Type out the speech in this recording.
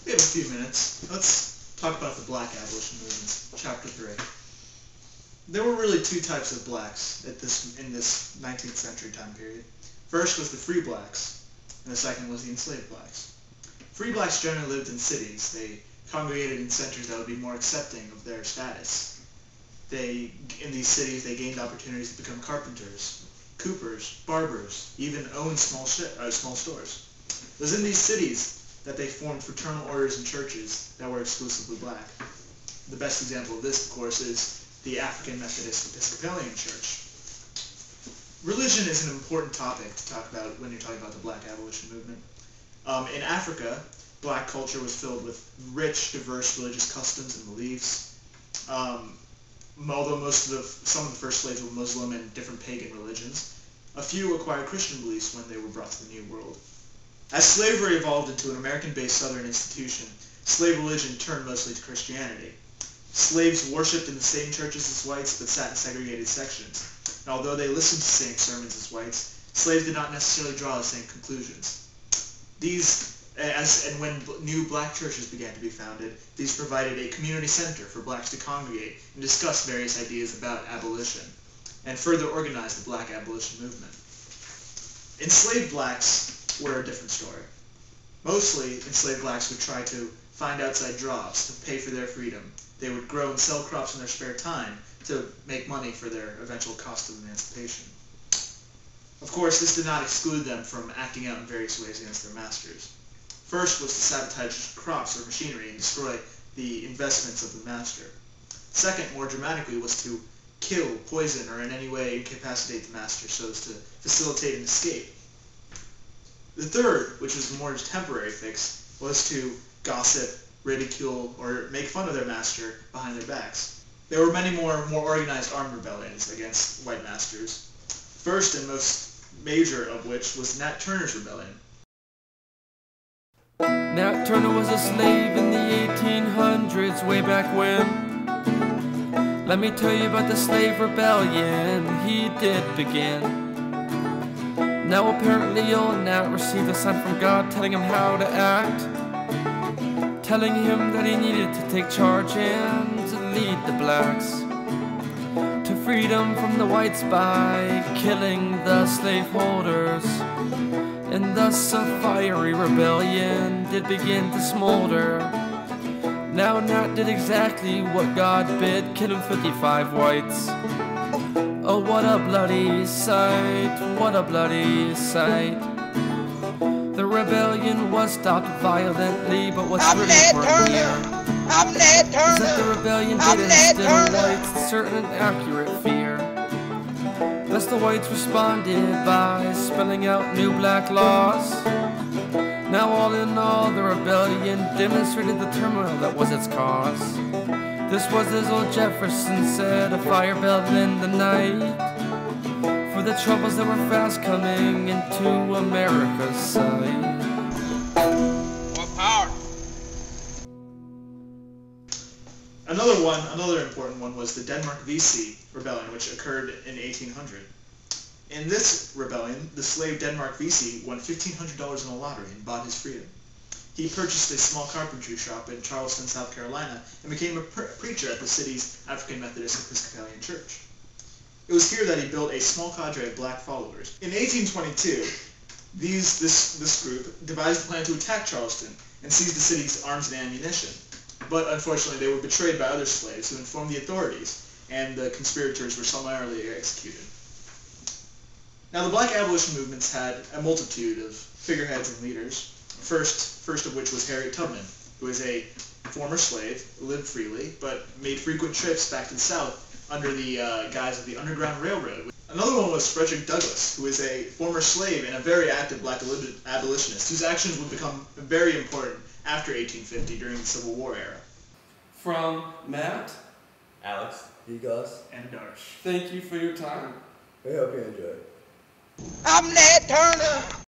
We have a few minutes. Let's talk about the Black Abolition Movement, Chapter 3. There were really two types of blacks in this 19th century time period. First was the free blacks, and the second was the enslaved blacks. Free blacks generally lived in cities. They congregated in centers that would be more accepting of their status. In these cities, they gained opportunities to become carpenters, coopers, barbers, even own small stores. It was in these cities that they formed fraternal orders and churches that were exclusively black. The best example of this, of course, is the African Methodist Episcopalian Church. Religion is an important topic to talk about when you're talking about the Black Abolition Movement. In Africa, black culture was filled with rich, diverse religious customs and beliefs. Although some of the first slaves were Muslim and different pagan religions, a few acquired Christian beliefs when they were brought to the New World. As slavery evolved into an American-based Southern institution, slave religion turned mostly to Christianity. Slaves worshipped in the same churches as whites, but sat in segregated sections. And although they listened to the same sermons as whites, slaves did not necessarily draw the same conclusions. And when new black churches began to be founded, these provided a community center for blacks to congregate and discuss various ideas about abolition, and further organize the Black Abolition Movement. Enslaved blacks were a different story. Mostly, enslaved blacks would try to find outside jobs to pay for their freedom. They would grow and sell crops in their spare time to make money for their eventual cost of emancipation. Of course, this did not exclude them from acting out in various ways against their masters. First was to sabotage crops or machinery and destroy the investments of the master. Second, more dramatically, was to kill, poison, or in any way incapacitate the master so as to facilitate an escape. The third, which was the more temporary fix, was to gossip, ridicule, or make fun of their master behind their backs. There were many more organized armed rebellions against white masters. First and most major of which was Nat Turner's rebellion. Nat Turner was a slave in the 1800s, way back when. Let me tell you about the slave rebellion he did begin. Now apparently old Nat received a sign from God telling him how to act, telling him that he needed to take charge and to lead the blacks to freedom from the whites by killing the slaveholders. And thus a fiery rebellion did begin to smolder. Now Nat did exactly what God bid, killing 55 whites. Oh, what a bloody sight, what a bloody sight. The rebellion was stopped violently, but what's really important here is that the rebellion did instill in whites certain accurate fear. Thus the whites responded by spelling out new black laws. Now all in all, the rebellion demonstrated the turmoil that was its cause. This was, as old Jefferson said, a fire bell in the night for the troubles that were fast coming into America's sight. More power. Another important one was the Denmark V.C. rebellion, which occurred in 1800. In this rebellion, the slave Denmark V.C. won $1,500 in a lottery and bought his freedom. He purchased a small carpentry shop in Charleston, South Carolina, and became a preacher at the city's African Methodist Episcopalian Church. It was here that he built a small cadre of black followers. In 1822, this group devised a plan to attack Charleston and seize the city's arms and ammunition. But unfortunately, they were betrayed by other slaves who informed the authorities, and the conspirators were summarily executed. Now, the Black Abolition movements had a multitude of figureheads and leaders. First of which was Harriet Tubman, who was a former slave, lived freely, but made frequent trips back to the South under the guise of the Underground Railroad. Another one was Frederick Douglass, who was a former slave and a very active black abolitionist, whose actions would become very important after 1850 during the Civil War era. From Matt, Alex, Vikas, And Adarsh. thank you for your time. I hope you enjoy. I'm Nat Turner.